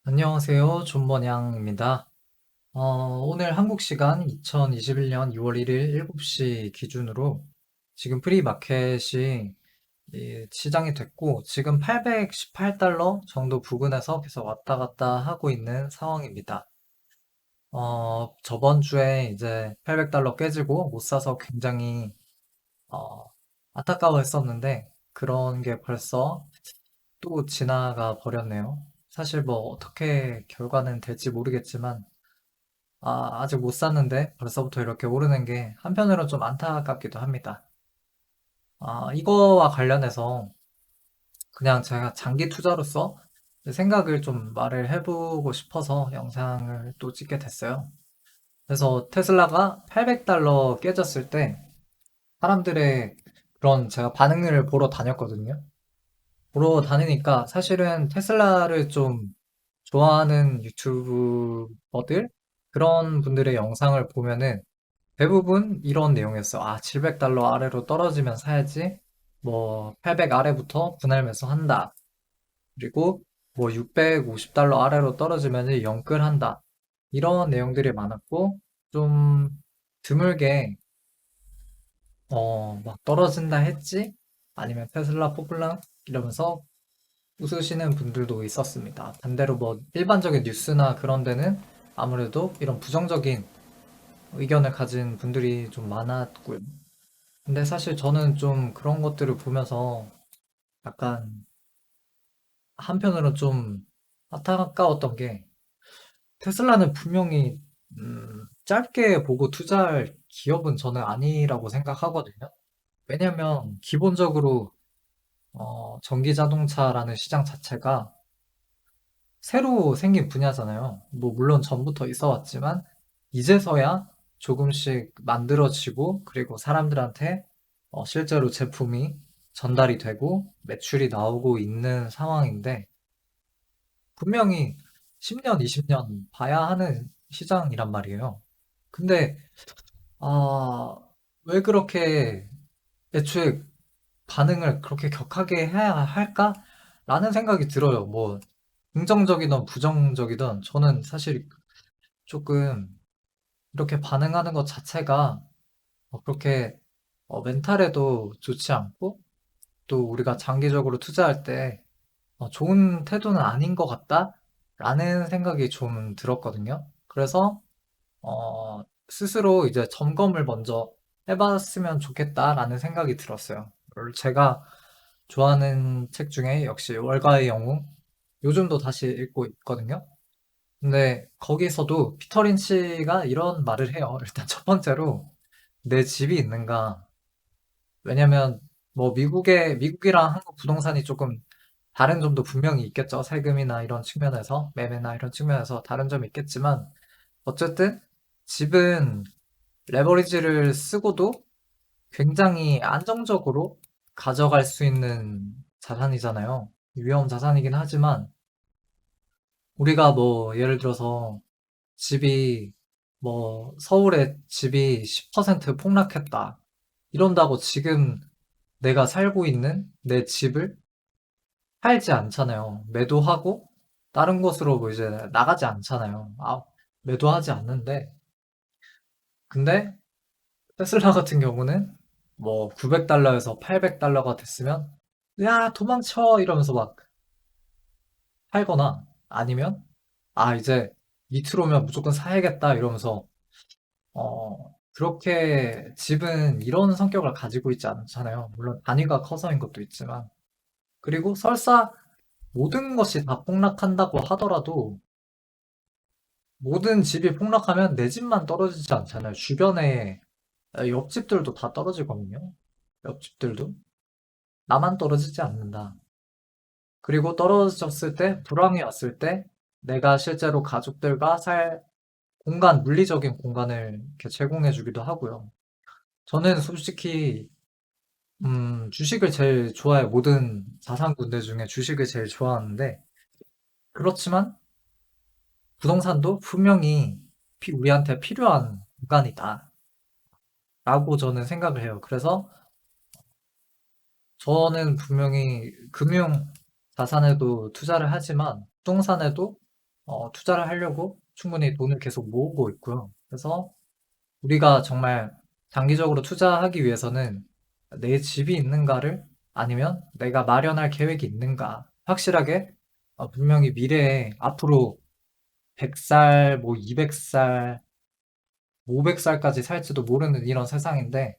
안녕하세요. 존버냥입니다. 오늘 한국 시간 2021년 6월 1일 7시 기준으로 지금 프리마켓이 시장이 됐고, 지금 818달러 정도 부근에서 계속 왔다 갔다 하고 있는 상황입니다. 저번 주에 이제 800달러 깨지고 못 사서 굉장히 어, 안타까워했었는데, 그런 게 벌써 또 지나가 버렸네요. 사실 뭐 어떻게 결과는 될지 모르겠지만, 아직 못 샀는데 벌써부터 이렇게 오르는 게 한편으로 좀 안타깝기도 합니다. 이거와 관련해서 그냥 제가 장기 투자로서 생각을 좀 말을 해보고 싶어서 영상을 또 찍게 됐어요. 그래서 테슬라가 800달러 깨졌을 때 사람들의 그런 제가 반응을 보러 다녔거든요. 보러 다니니까 사실은 테슬라를 좀 좋아하는 유튜버들 그런 분들의 영상을 보면은 대부분 이런 내용이었어요. 700달러 아래로 떨어지면 사야지. 뭐 800 아래부터 분할 매수한다. 그리고 뭐 650달러 아래로 떨어지면 영끌한다. 이런 내용들이 많았고 좀 드물게 막 떨어진다 했지? 아니면 테슬라 뽑을라? 이러면서 웃으시는 분들도 있었습니다. 반대로 뭐 일반적인 뉴스나 그런 데는 아무래도 이런 부정적인 의견을 가진 분들이 좀 많았고요. 근데 사실 저는 좀 그런 것들을 보면서 약간 한편으로 좀 안타까웠던 게 테슬라는 분명히 짧게 보고 투자할 기업은 저는 아니라고 생각하거든요. 왜냐면 기본적으로 전기 자동차라는 시장 자체가 새로 생긴 분야잖아요. 뭐 물론 전부터 있어 왔지만 이제서야 조금씩 만들어지고 그리고 사람들한테 실제로 제품이 전달이 되고 매출이 나오고 있는 상황인데 분명히 10년, 20년 봐야 하는 시장이란 말이에요. 근데 아, 왜 그렇게 애초에 반응을 그렇게 격하게 해야 할까? 라는 생각이 들어요. 뭐 긍정적이든 부정적이든 저는 사실 조금 이렇게 반응하는 것 자체가 그렇게 멘탈에도 좋지 않고 또 우리가 장기적으로 투자할 때 좋은 태도는 아닌 것 같다라는 생각이 좀 들었거든요. 그래서 스스로 이제 점검을 먼저 해봤으면 좋겠다라는 생각이 들었어요. 제가 좋아하는 책 중에 역시 월가의 영웅 요즘도 다시 읽고 있거든요. 근데 거기서도 피터 린치가 이런 말을 해요. 일단 첫 번째로 내 집이 있는가? 왜냐면 뭐 미국이랑 한국 부동산이 조금 다른 점도 분명히 있겠죠. 세금이나 이런 측면에서 매매나 이런 측면에서 다른 점이 있겠지만 어쨌든 집은 레버리지를 쓰고도 굉장히 안정적으로 가져갈 수 있는 자산이잖아요. 위험 자산이긴 하지만 우리가 뭐 예를 들어서 집이 뭐 서울에 집이 10% 폭락했다. 이런다고 지금 내가 살고 있는 내 집을 팔지 않잖아요. 매도하고 다른 곳으로 뭐 이제 나가지 않잖아요. 매도하지 않는데 근데 테슬라 같은 경우는 뭐 900달러에서 800달러가 됐으면 야 도망쳐 이러면서 막 팔거나 아니면 이제 밑으로 오면 무조건 사야겠다 이러면서 그렇게 집은 이런 성격을 가지고 있지 않잖아요. 물론 단위가 커서인 것도 있지만. 그리고 설사 모든 것이 다 폭락한다고 하더라도 모든 집이 폭락하면 내 집만 떨어지지 않잖아요. 주변에 옆집들도 다 떨어지거든요. 옆집들도. 나만 떨어지지 않는다. 그리고 떨어졌을 때, 불황이 왔을 때 내가 실제로 가족들과 살 공간, 물리적인 공간을 이렇게 제공해 주기도 하고요. 저는 솔직히 주식을 제일 좋아해요. 모든 자산군들 중에 주식을 제일 좋아하는데, 그렇지만 부동산도 분명히 우리한테 필요한 공간이다. 라고 저는 생각을 해요. 그래서 저는 분명히 금융 자산에도 투자를 하지만 부동산에도 투자를 하려고 충분히 돈을 계속 모으고 있고요. 그래서 우리가 정말 장기적으로 투자하기 위해서는 내 집이 있는가를 아니면 내가 마련할 계획이 있는가 확실하게 분명히 미래에 앞으로 100살, 뭐 200살, 500살까지 살지도 모르는 이런 세상인데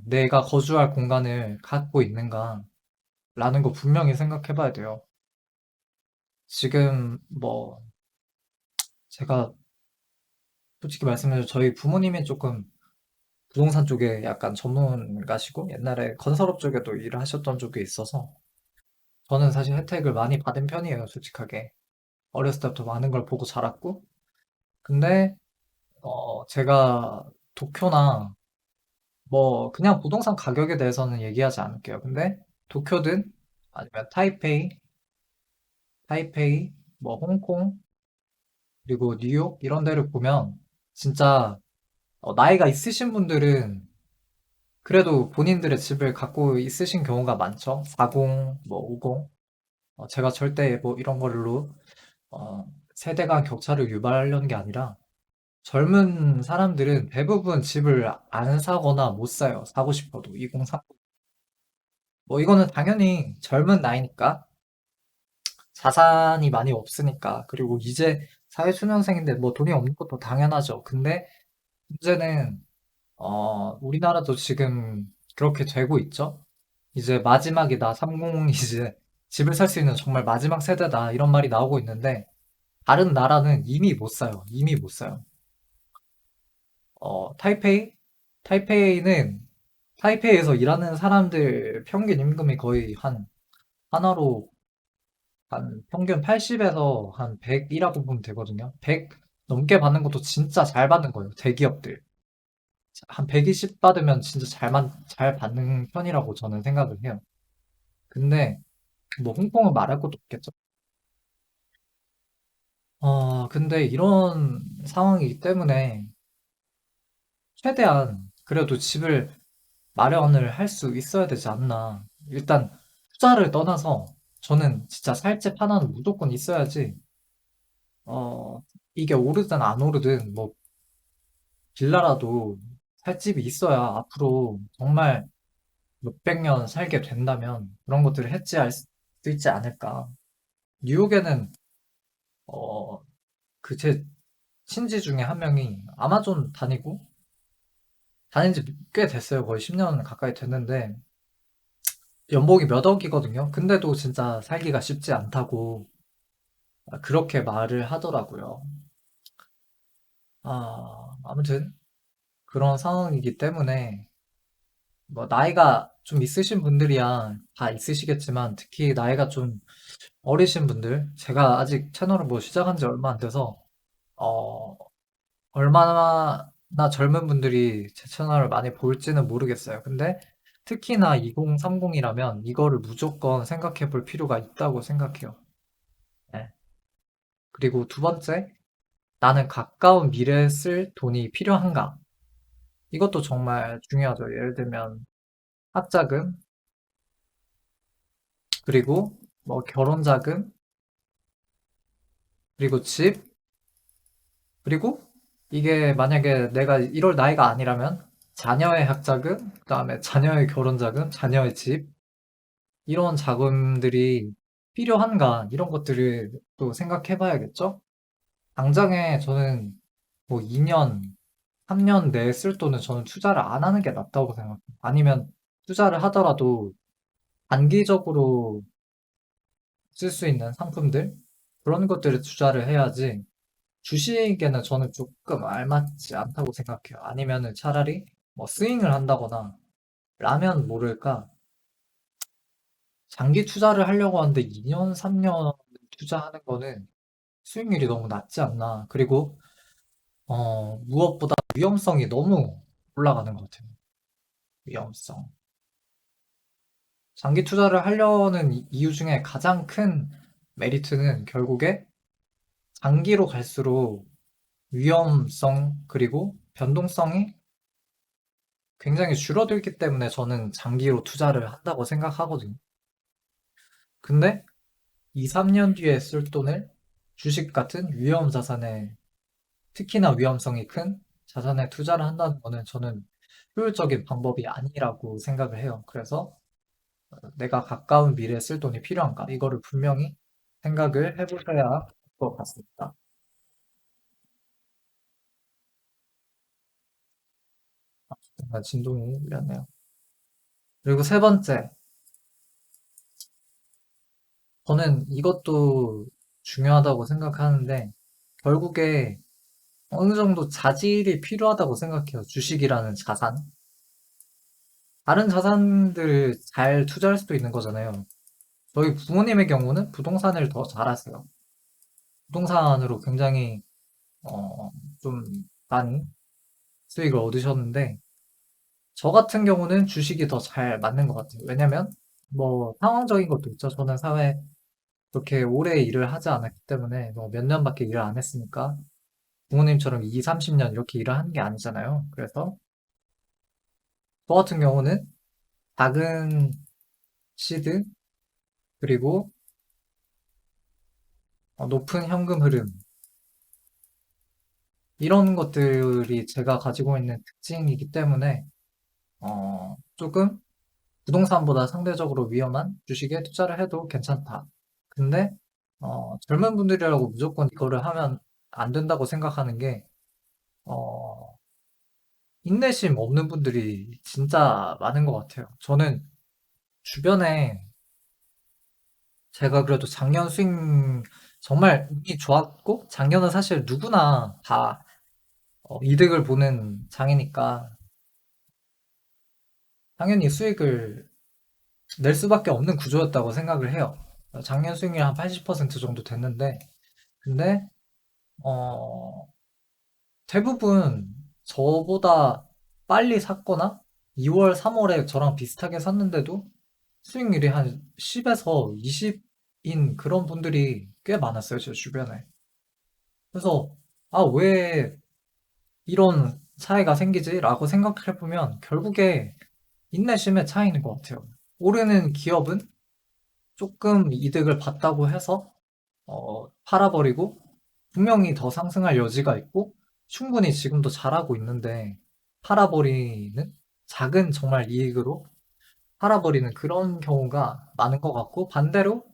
내가 거주할 공간을 갖고 있는가 라는 거 분명히 생각해 봐야 돼요. 지금 뭐 제가 솔직히 말씀드려 저희 부모님이 조금 부동산 쪽에 약간 전문가시고 옛날에 건설업 쪽에도 일을 하셨던 쪽이 있어서 저는 사실 혜택을 많이 받은 편이에요, 솔직하게. 어렸을 때부터 많은 걸 보고 자랐고. 근데 제가 도쿄나 뭐 그냥 부동산 가격에 대해서는 얘기하지 않을게요. 근데 도쿄든 아니면 타이페이, 뭐 홍콩, 그리고 뉴욕 이런 데를 보면 진짜 나이가 있으신 분들은 그래도 본인들의 집을 갖고 있으신 경우가 많죠. 40, 뭐 50. 제가 절대 뭐 이런 걸로 세대 간 격차를 유발하려는 게 아니라 젊은 사람들은 대부분 집을 안 사거나 못 사요. 사고 싶어도 2030. 뭐 이거는 당연히 젊은 나이니까 자산이 많이 없으니까 그리고 이제 사회초년생인데 뭐 돈이 없는 것도 당연하죠. 근데 문제는 우리나라도 지금 그렇게 되고 있죠. 이제 마지막이다. 30 이제 집을 살 수 있는 정말 마지막 세대다. 이런 말이 나오고 있는데 다른 나라는 이미 못 사요. 이미 못 사요. 타이페이? 타이페이는 타이페이에서 일하는 사람들 평균 임금이 거의 한 하나로 한 평균 80에서 한 100이라고 보면 되거든요. 100 넘게 받는 것도 진짜 잘 받는 거예요. 대기업들. 한 120 받으면 진짜 잘 받는 편이라고 저는 생각을 해요. 근데 뭐 홍콩은 말할 것도 없겠죠. 근데 이런 상황이기 때문에 최대한 그래도 집을 마련을 할 수 있어야 되지 않나. 일단 투자를 떠나서 저는 진짜 살 집 하나는 무조건 있어야지. 어, 이게 오르든 안 오르든 뭐 빌라라도 살 집이 있어야 앞으로 정말 몇백 년 살게 된다면 그런 것들을 해지할 수 있지 않을까. 뉴욕에는 어, 그 제 친지 중에 한 명이 아마존 다닌 지 꽤 됐어요. 거의 10년 가까이 됐는데 연봉이 몇 억이거든요. 근데도 진짜 살기가 쉽지 않다고 그렇게 말을 하더라고요. 아무튼 그런 상황이기 때문에 뭐 나이가 좀 있으신 분들이야 다 있으시겠지만 특히 나이가 좀 어리신 분들 제가 아직 채널을 뭐 시작한 지 얼마 안 돼서 어, 얼마나 젊은 분들이 제 채널을 많이 볼지는 모르겠어요. 근데 특히나 2030이라면 이거를 무조건 생각해 볼 필요가 있다고 생각해요. 네. 그리고 두 번째, 나는 가까운 미래에 쓸 돈이 필요한가? 이것도 정말 중요하죠. 예를 들면 학자금, 그리고 뭐 결혼 자금, 그리고 집, 그리고 이게 만약에 내가 이럴 나이가 아니라면 자녀의 학자금, 그다음에 자녀의 결혼 자금, 자녀의 집, 이런 자금들이 필요한가? 이런 것들을 또 생각해 봐야겠죠? 당장에 저는 뭐 2년, 3년 내에 쓸 돈은 저는 투자를 안 하는 게 낫다고 생각해요. 아니면 투자를 하더라도 단기적으로 쓸 수 있는 상품들? 그런 것들을 투자를 해야지 주식에는 저는 조금 알맞지 않다고 생각해요. 아니면은 차라리 뭐 스윙을 한다거나 라면 모를까 장기 투자를 하려고 하는데 2년, 3년 투자하는 거는 수익률이 너무 낮지 않나. 그리고 무엇보다 위험성이 너무 올라가는 것 같아요. 위험성. 장기 투자를 하려는 이유 중에 가장 큰 메리트는 결국에 장기로 갈수록 위험성 그리고 변동성이 굉장히 줄어들기 때문에 저는 장기로 투자를 한다고 생각하거든요. 근데 2, 3년 뒤에 쓸 돈을 주식 같은 위험 자산에, 특히나 위험성이 큰 자산에 투자를 한다는 거는 저는 효율적인 방법이 아니라고 생각을 해요. 그래서 내가 가까운 미래에 쓸 돈이 필요한가? 이거를 분명히 생각을 해보셔야 할 것 같습니다. 정말 진동이 울렸네요. 그리고 세 번째, 저는 이것도 중요하다고 생각하는데, 결국에 어느 정도 자질이 필요하다고 생각해요. 주식이라는 자산. 다른 자산들을 잘 투자할 수도 있는 거잖아요. 저희 부모님의 경우는 부동산을 더 잘하세요. 부동산으로 굉장히, 어, 좀 많이 수익을 얻으셨는데, 저 같은 경우는 주식이 더 잘 맞는 것 같아요. 왜냐면, 뭐, 상황적인 것도 있죠. 저는 사회에 그렇게 오래 일을 하지 않았기 때문에, 뭐 몇 년밖에 일을 안 했으니까, 부모님처럼 2, 30년 이렇게 일을 하는 게 아니잖아요. 그래서, 저 같은 경우는 작은 시드, 그리고 높은 현금 흐름, 이런 것들이 제가 가지고 있는 특징이기 때문에, 조금 부동산보다 상대적으로 위험한 주식에 투자를 해도 괜찮다. 근데 젊은 분들이라고 무조건 이거를 하면 안 된다고 생각하는 게 어, 인내심 없는 분들이 진짜 많은 것 같아요. 저는 주변에 제가 그래도 작년 수익 정말 운이 좋았고 작년은 사실 누구나 다 이득을 보는 장이니까 당연히 수익을 낼 수밖에 없는 구조였다고 생각을 해요. 작년 수익률 한 80% 정도 됐는데 근데 어, 대부분 저보다 빨리 샀거나 2월, 3월에 저랑 비슷하게 샀는데도 수익률이 한 10에서 20인 그런 분들이 꽤 많았어요, 제 주변에. 그래서, 아, 왜 이런 차이가 생기지? 라고 생각해보면 결국에 인내심의 차이인 것 같아요. 오르는 기업은 조금 이득을 봤다고 해서 팔아버리고 분명히 더 상승할 여지가 있고 충분히 지금도 잘하고 있는데 팔아버리는 작은 정말 이익으로 팔아버리는 그런 경우가 많은 것 같고 반대로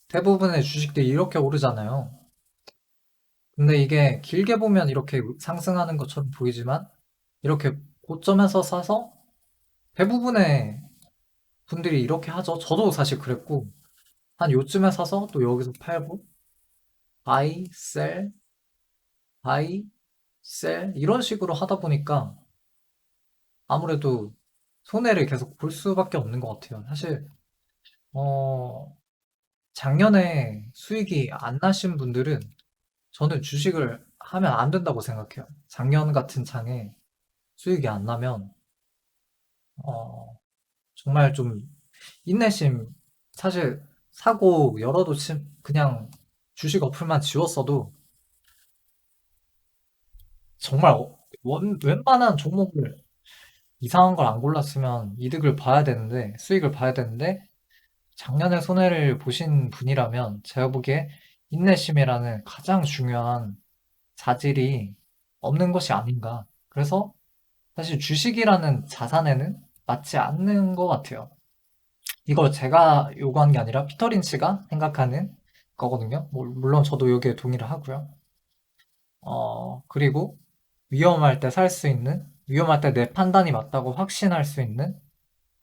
대부분의 주식들이 이렇게 오르잖아요. 근데 이게 길게 보면 이렇게 상승하는 것처럼 보이지만 이렇게 고점에서 사서 대부분의 분들이 이렇게 하죠. 저도 사실 그랬고 한 요쯤에 사서 또 여기서 팔고 바이, 셀, 바이, 셀 이런 식으로 하다 보니까 아무래도 손해를 계속 볼 수밖에 없는 것 같아요. 사실 어, 작년에 수익이 안 나신 분들은 저는 주식을 하면 안 된다고 생각해요. 작년 같은 장에 수익이 안 나면 어, 정말 좀 인내심 사실 사고 열어도 그냥 주식 어플만 지웠어도 정말 웬만한 종목을 이상한 걸 안 골랐으면 이득을 봐야 되는데 수익을 봐야 되는데 작년에 손해를 보신 분이라면 제가 보기에 인내심이라는 가장 중요한 자질이 없는 것이 아닌가. 그래서 사실 주식이라는 자산에는 맞지 않는 것 같아요. 이걸 제가 요구한 게 아니라 피터 린치가 생각하는 거거든요. 물론 저도 여기에 동의를 하고요. 그리고 위험할 때 살 수 있는, 위험할 때 내 판단이 맞다고 확신할 수 있는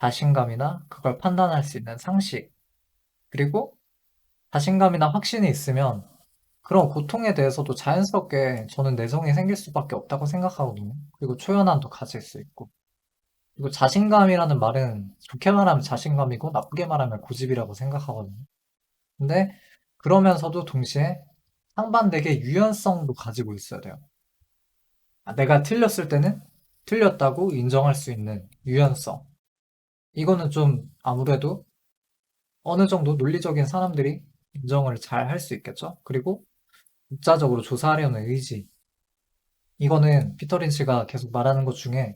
자신감이나 그걸 판단할 수 있는 상식, 그리고 자신감이나 확신이 있으면 그런 고통에 대해서도 자연스럽게 저는 내성이 생길 수밖에 없다고 생각하거든요. 그리고 초연함도 가질 수 있고. 그리고 자신감이라는 말은 좋게 말하면 자신감이고 나쁘게 말하면 고집이라고 생각하거든요. 근데 그러면서도 동시에 상반되게 유연성도 가지고 있어야 돼요. 내가 틀렸을 때는 틀렸다고 인정할 수 있는 유연성. 이거는 좀 아무래도 어느 정도 논리적인 사람들이 인정을 잘 할 수 있겠죠. 그리고 독자적으로 조사하려는 의지. 이거는 피터 린치가 계속 말하는 것 중에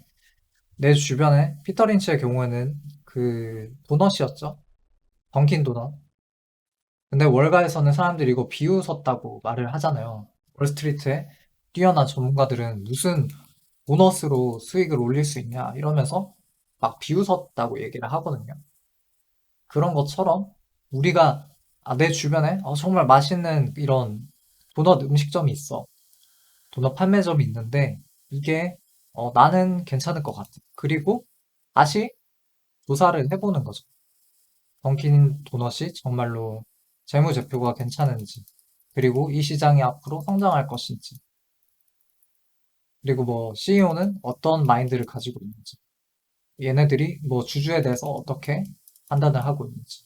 내 주변에 피터 린치의 경우에는 그 도넛이었죠. 던킨 도넛. 근데 월가에서는 사람들이 이거 비웃었다고 말을 하잖아요. 월스트리트에 뛰어난 전문가들은 무슨 보너스로 수익을 올릴 수 있냐 이러면서 막 비웃었다고 얘기를 하거든요. 그런 것처럼 우리가 내 주변에 정말 맛있는 이런 도넛 음식점이 있어. 도넛 판매점이 있는데 이게 나는 괜찮을 것 같아. 그리고 다시 조사를 해보는 거죠. 던킨 도넛이 정말로 재무제표가 괜찮은지, 그리고 이 시장이 앞으로 성장할 것인지, 그리고 뭐 CEO는 어떤 마인드를 가지고 있는지, 얘네들이 뭐 주주에 대해서 어떻게 판단을 하고 있는지,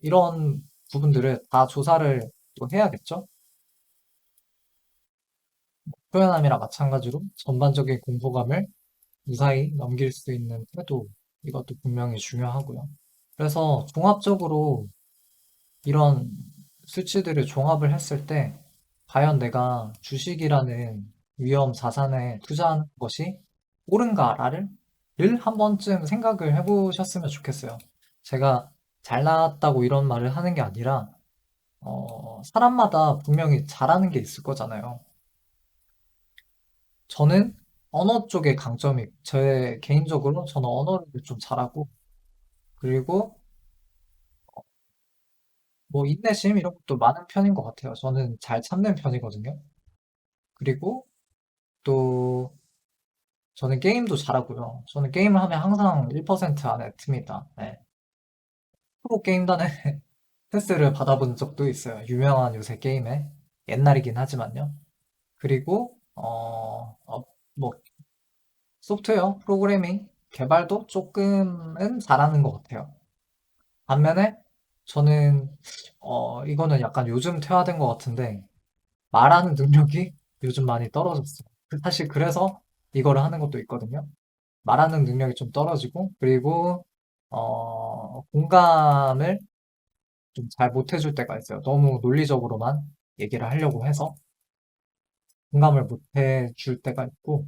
이런 부분들을 다 조사를 또 해야겠죠? 표현함이랑 마찬가지로 전반적인 공포감을 무사히 넘길 수 있는 태도, 이것도 분명히 중요하고요. 그래서 종합적으로 이런 수치들을 종합을 했을 때 과연 내가 주식이라는 위험 자산에 투자하는 것이 옳은가를 한 번쯤 생각을 해보셨으면 좋겠어요. 제가 잘났다고 이런 말을 하는 게 아니라 사람마다 분명히 잘하는 게 있을 거잖아요. 저는 언어 쪽에 강점이, 제 개인적으로 저는 언어를 좀 잘하고, 그리고 뭐 인내심 이런 것도 많은 편인 것 같아요. 저는 잘 참는 편이거든요. 그리고 또 저는 게임도 잘하고요. 저는 게임을 하면 항상 1% 안에 듭니다. 네. 프로 게임단의 패스를 받아본 적도 있어요. 유명한 요새 게임에. 옛날이긴 하지만요. 그리고 뭐 소프트웨어 프로그래밍 개발도 조금은 잘하는 것 같아요. 반면에 저는 이거는 약간 요즘 퇴화된 것 같은데 말하는 능력이 요즘 많이 떨어졌어요. 사실 그래서 이거를 하는 것도 있거든요. 말하는 능력이 좀 떨어지고, 그리고 공감을 좀 잘 못 해줄 때가 있어요. 너무 논리적으로만 얘기를 하려고 해서 공감을 못 해줄 때가 있고,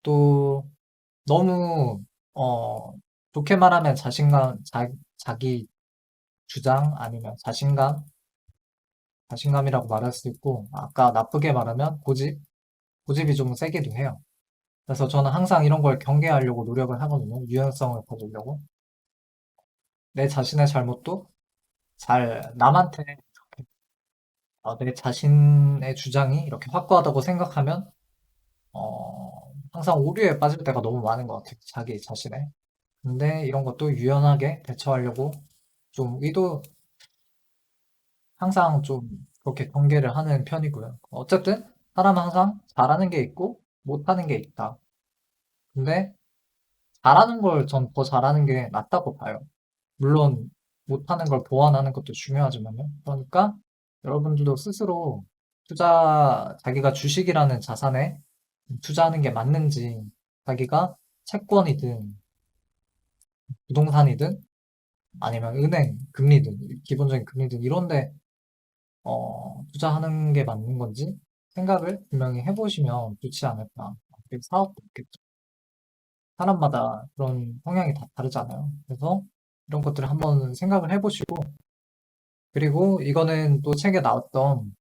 또 너무 좋게 말하면 자신감, 자기 주장 아니면 자신감이라고 말할 수 있고, 아까 나쁘게 말하면 고집이 좀 세기도 해요. 그래서 저는 항상 이런 걸 경계하려고 노력을 하거든요. 유연성을 가지려고. 내 자신의 잘못도 남한테 이렇게, 내 자신의 주장이 이렇게 확고하다고 생각하면, 항상 오류에 빠질 때가 너무 많은 것 같아요. 자기 자신에. 근데 이런 것도 유연하게 대처하려고 좀 항상 좀 그렇게 경계를 하는 편이고요. 어쨌든, 사람은 항상 잘하는 게 있고, 못하는 게 있다. 근데, 잘하는 걸 전 더 잘하는 게 낫다고 봐요. 물론 못하는 걸 보완하는 것도 중요하지만요. 그러니까 여러분들도 스스로 자기가 주식이라는 자산에 투자하는 게 맞는지, 자기가 채권이든 부동산이든 아니면 은행 금리든 기본적인 금리든 이런데 투자하는 게 맞는 건지 생각을 분명히 해보시면 좋지 않을까. 사업도 있겠죠. 사람마다 그런 성향이 다 다르잖아요. 그래서 이런 것들을 한번 생각을 해보시고, 그리고 이거는 또 책에 나왔던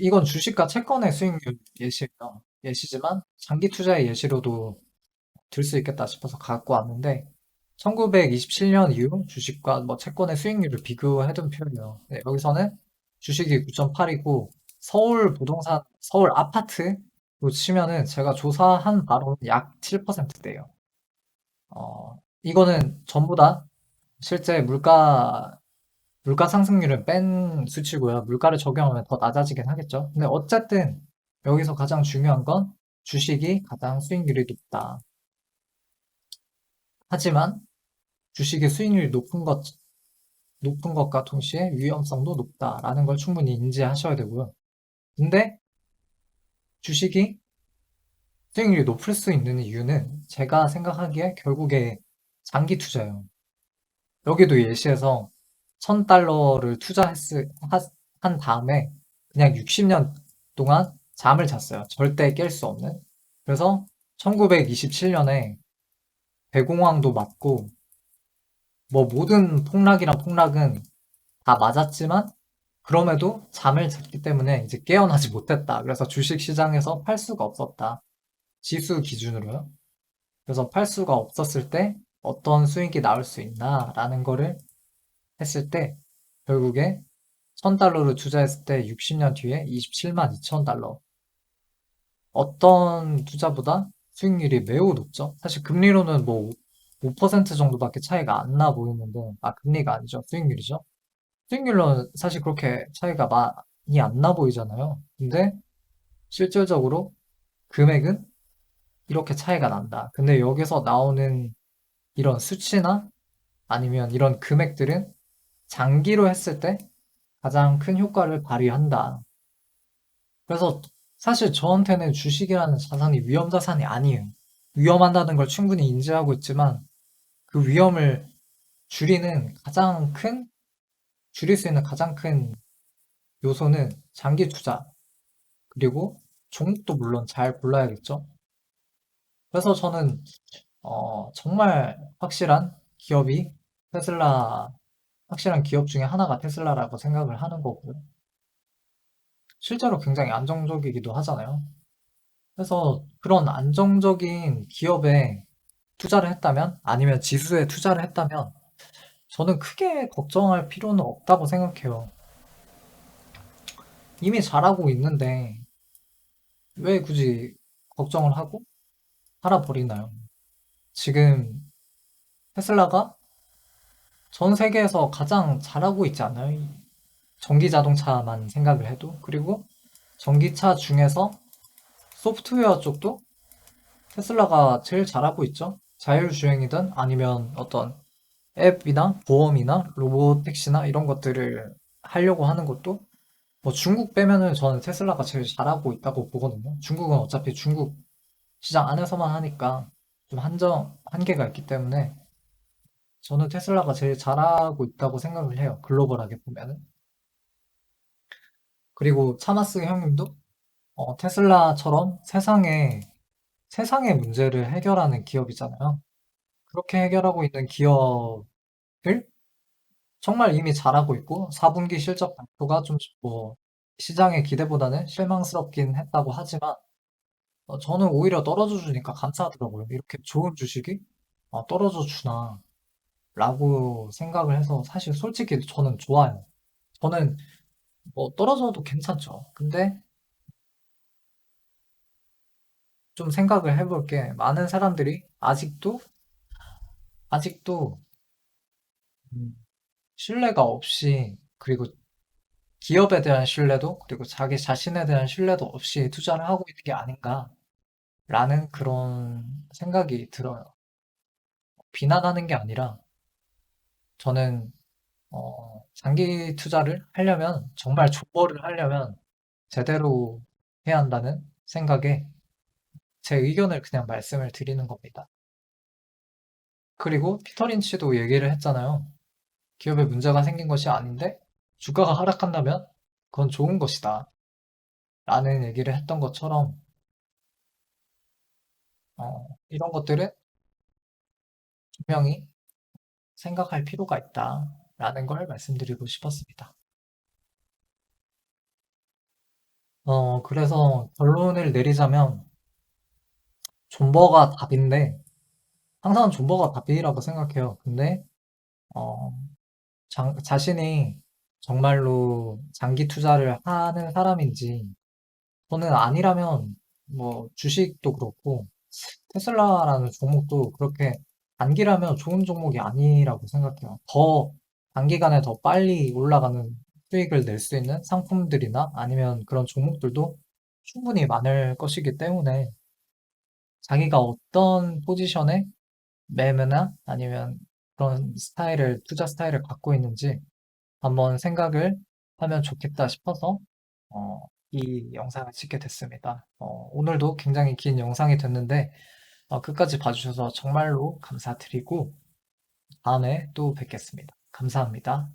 이건 주식과 채권의 수익률 예시예요. 예시지만 장기 투자의 예시로도 들 수 있겠다 싶어서 갖고 왔는데 1927년 이후 주식과 뭐 채권의 수익률을 비교해둔 표예요. 네, 여기서는 주식이 9.8이고 서울 아파트로 치면은 제가 조사한 바로 약 7%대예요. 이거는 전부 다 실제 물가 상승률을 뺀 수치고요. 물가를 적용하면 더 낮아지긴 하겠죠. 근데 어쨌든 여기서 가장 중요한 건 주식이 가장 수익률이 높다. 하지만 주식의 수익률이 높은 것과 동시에 위험성도 높다라는 걸 충분히 인지하셔야 되고요. 근데 주식이 수익률이 높을 수 있는 이유는 제가 생각하기에 결국에 장기 투자예요. 여기도 예시에서 1000달러를 한 다음에 그냥 60년 동안 잠을 잤어요. 절대 깰 수 없는. 그래서 1927년에 대공황도 맞고 뭐 모든 폭락이란 폭락은 다 맞았지만 그럼에도 잠을 잤기 때문에 이제 깨어나지 못했다. 그래서 주식 시장에서 팔 수가 없었다. 지수 기준으로요. 그래서 팔 수가 없었을 때 어떤 수익이 나올 수 있나라는 거를 했을 때 결국에 1000달러를 투자했을 때 60년 뒤에 27만 2천 달러. 어떤 투자보다 수익률이 매우 높죠. 사실 금리로는 뭐 5% 정도밖에 차이가 안 나 보이는데, 금리가 아니죠. 수익률이죠. 수익률로는 사실 그렇게 차이가 많이 안 나 보이잖아요. 근데 실질적으로 금액은 이렇게 차이가 난다. 근데 여기서 나오는 이런 수치나 아니면 이런 금액들은 장기로 했을 때 가장 큰 효과를 발휘한다. 그래서 사실 저한테는 주식이라는 자산이 위험 자산이 아니에요. 위험한다는 걸 충분히 인지하고 있지만 그 위험을 줄이는 가장 큰, 줄일 수 있는 가장 큰 요소는 장기 투자, 그리고 종목도 물론 잘 골라야겠죠. 그래서 저는 정말 테슬라, 확실한 기업 중에 하나가 테슬라라고 생각을 하는 거고요. 실제로 굉장히 안정적이기도 하잖아요. 그래서 그런 안정적인 기업에 투자를 했다면, 아니면 지수에 투자를 했다면, 저는 크게 걱정할 필요는 없다고 생각해요. 이미 잘하고 있는데, 왜 굳이 걱정을 하고 팔아버리나요? 지금 테슬라가 전 세계에서 가장 잘하고 있지 않나요? 전기 자동차만 생각을 해도. 그리고 전기차 중에서 소프트웨어 쪽도 테슬라가 제일 잘하고 있죠. 자율주행이든 아니면 어떤 앱이나 보험이나 로보택시나 이런 것들을 하려고 하는 것도 뭐 중국 빼면은 저는 테슬라가 제일 잘하고 있다고 보거든요. 중국은 어차피 중국 시장 안에서만 하니까 좀 한계가 있기 때문에 저는 테슬라가 제일 잘하고 있다고 생각을 해요. 글로벌하게 보면은. 그리고 차마스 형님도 테슬라처럼 세상의 문제를 해결하는 기업이잖아요. 그렇게 해결하고 있는 기업을 정말 이미 잘하고 있고 4분기 실적 발표가 좀 뭐 시장의 기대보다는 실망스럽긴 했다고 하지만 저는 오히려 떨어져 주니까 감사하더라고요. 이렇게 좋은 주식이 떨어져 주나 라고 생각을 해서 사실 솔직히 저는 좋아요. 저는 뭐 떨어져도 괜찮죠. 근데 좀 생각을 해볼 게 많은 사람들이 아직도 음, 신뢰가 없이, 그리고 기업에 대한 신뢰도, 그리고 자기 자신에 대한 신뢰도 없이 투자를 하고 있는 게 아닌가라는 그런 생각이 들어요. 비난하는 게 아니라 저는 장기 투자를 하려면, 정말 존버를 하려면 제대로 해야 한다는 생각에 제 의견을 그냥 말씀을 드리는 겁니다. 그리고 피터 린치도 얘기를 했잖아요. 기업에 문제가 생긴 것이 아닌데 주가가 하락한다면 그건 좋은 것이다 라는 얘기를 했던 것처럼 이런 것들은 분명히 생각할 필요가 있다 라는 걸 말씀드리고 싶었습니다. 그래서 결론을 내리자면 존버가 답인데, 항상 존버가 답이라고 생각해요. 근데 어, 자신이 정말로 장기 투자를 하는 사람인지, 저는 아니라면 뭐 주식도 그렇고 테슬라라는 종목도 그렇게 단기라면 좋은 종목이 아니라고 생각해요. 더 단기간에 더 빨리 올라가는 수익을 낼 수 있는 상품들이나 아니면 그런 종목들도 충분히 많을 것이기 때문에 자기가 어떤 포지션에 매매나 아니면 그런 투자 스타일을 갖고 있는지 한번 생각을 하면 좋겠다 싶어서 이 영상을 찍게 됐습니다. 오늘도 굉장히 긴 영상이 됐는데 끝까지 봐주셔서 정말로 감사드리고 다음에 또 뵙겠습니다. 감사합니다.